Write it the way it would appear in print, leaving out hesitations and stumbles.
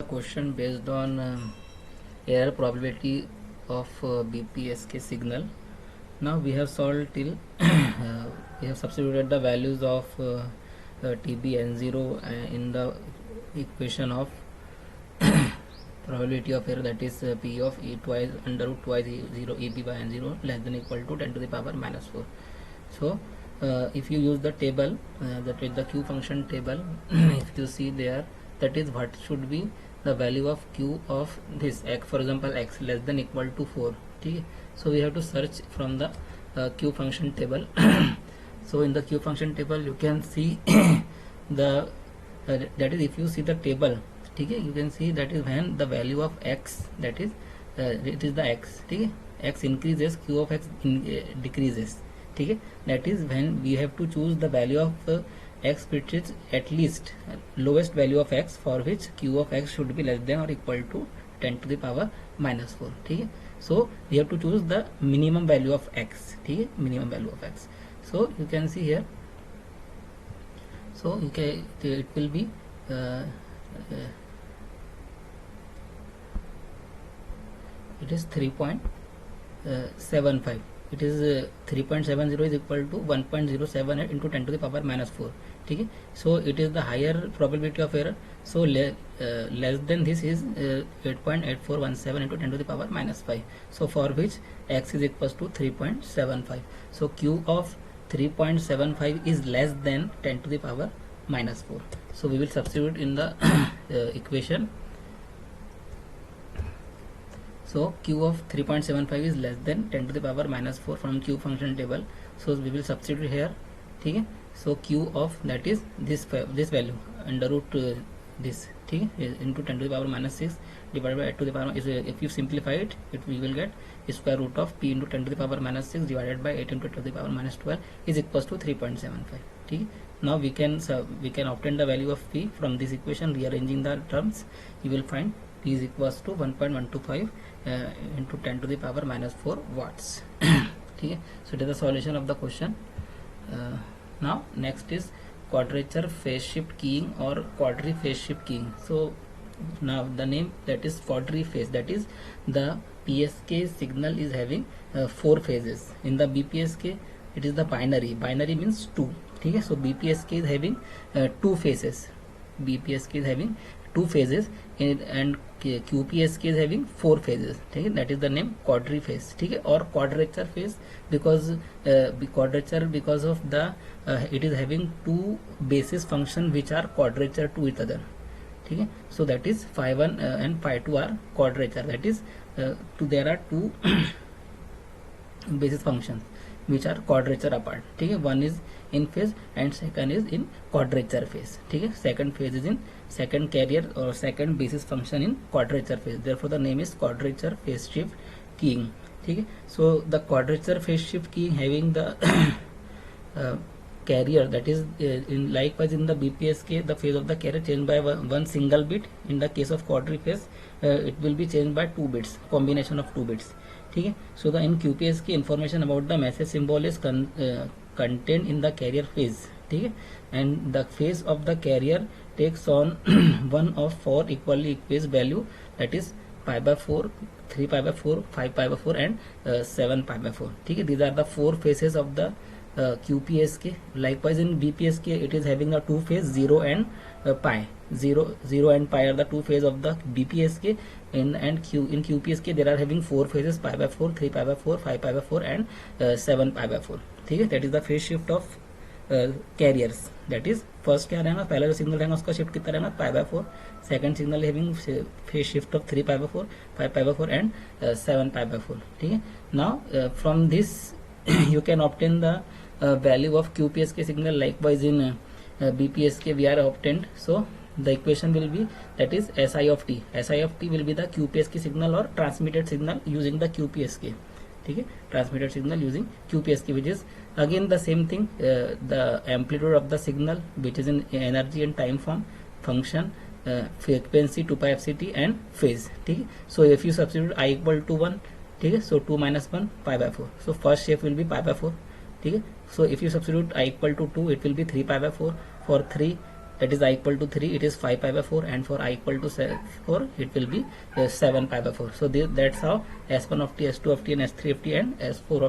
question based on error probability of BPSK signal. Now we have solved till we have substituted the values of TB N0 in the equation of probability of error, that is P of E twice under root twice 0 AB by N0 less than equal to 10 to the power minus 4. So if you use the table, that is the Q function table, if you see there, that is what should be the value of Q of this x, for example x less than equal to 4. Okay? So we have to search from the Q function table. So in the Q function table you can see the that is, if you see the table, okay, you can see that is when the value of x, that is it is the x, okay, x increases, Q of x decreases, okay, that is when we have to choose the value of x which is at least lowest value of x, for which Q of x should be less than or equal to 10 to the power minus 4. Okay? So we have to choose the minimum value of x, okay, minimum value of x. So you can see here, so okay, it will be it is 3.75. It is 3.70 is equal to 1.078 into 10 to the power minus 4. Okay? So it is the higher probability of error. So less than this is 8.8417 into 10 to the power minus 5. So for which x is equals to 3.75. So Q of 3.75 is less than 10 to the power minus 4. So we will substitute in the equation. So Q of 3.75 is less than 10 to the power minus 4 from Q function table. So we will substitute here. Okay? So Q of, that is this value under root this, okay, into 10 to the power minus 6 divided by 8 to the power is, if you simplify it, we will get square root of P into 10 to the power minus 6 divided by 8 into 10 to the power minus 12 is equals to 3.75. Okay? Now we can obtain the value of P from this equation. Rearranging the terms, you will find P is equals to 1.125 into 10 to the power minus 4 watts. Okay? So it is the solution of the question. Now next is quadrature phase shift keying or quadri phase shift keying. So now the name, that is quadri phase, that is the PSK signal is having 4 phases. In the BPSK it is the binary means 2. Okay? So BPSK is having 2 phases. BPSK is having 2 phases and QPSK is having 4 phases. Okay? That is the name quadri phase, okay? Or quadrature phase, because quadrature because of the it is having 2 basis function which are quadrature to each other. Okay? So that is phi 1 and phi 2 are quadrature, that is there are 2 basis functions which are quadrature apart. Okay? One is in phase and second is in quadrature phase. Okay? Second phase is in second carrier or second basis function in quadrature phase. Therefore the name is quadrature phase shift keying. Okay? So the quadrature phase shift keying having the carrier, that is in likewise in the BPSK the phase of the carrier changed by one single bit. In the case of quadri phase it will be changed by 2 bits, combination of 2 bits. Okay? So the in QPSK information about the message symbol is contained in the carrier phase. Okay? And the phase of the carrier takes on one of 4 equally equal value, that is pi by 4, 3 pi by 4, 5 pi by 4 and 7 pi by 4. Okay? These are the 4 phases of the QPSK. Likewise in BPSK it is having a 2 phase 0 and pi. 0 and pi are the 2 phase of the BPSK. In QPSK there are having 4 phases, pi by 4, 3 pi by 4, 5 pi by 4 and 7 pi by 4. Okay? That is the phase shift of carriers. That is first क्या रहेगा, पहला जो signal रहेगा उसका shift कितना रहेगा pi by 4. Second signal having phase shift of 3 pi by 4, 5 pi by 4 and 7 pi by 4. ठीक है. Now from this you can obtain the value of QPSK signal. Likewise in BPSK we are obtained. So the equation will be, that is SI of t. SI of t will be the QPSK signal or transmitted signal using the QPSK. ठीक है. Transmitted signal using QPSK, which is again the same thing, the amplitude of the signal which is in energy and time form, function, frequency 2 pi fct and phase. ठीक है. So if you substitute I equal to 1, ठीक है, so 2 minus 1 pi by 4. So first shape will be pi by 4. ठीक है. So if you substitute I equal to 2, it will be 3 pi by 4. For 3 that is I equal to 3, it is 5 pi by 4, and for I equal to 4 it will be 7 pi by 4. So that's how S1 of t, S2 of t, and S3 of t and S4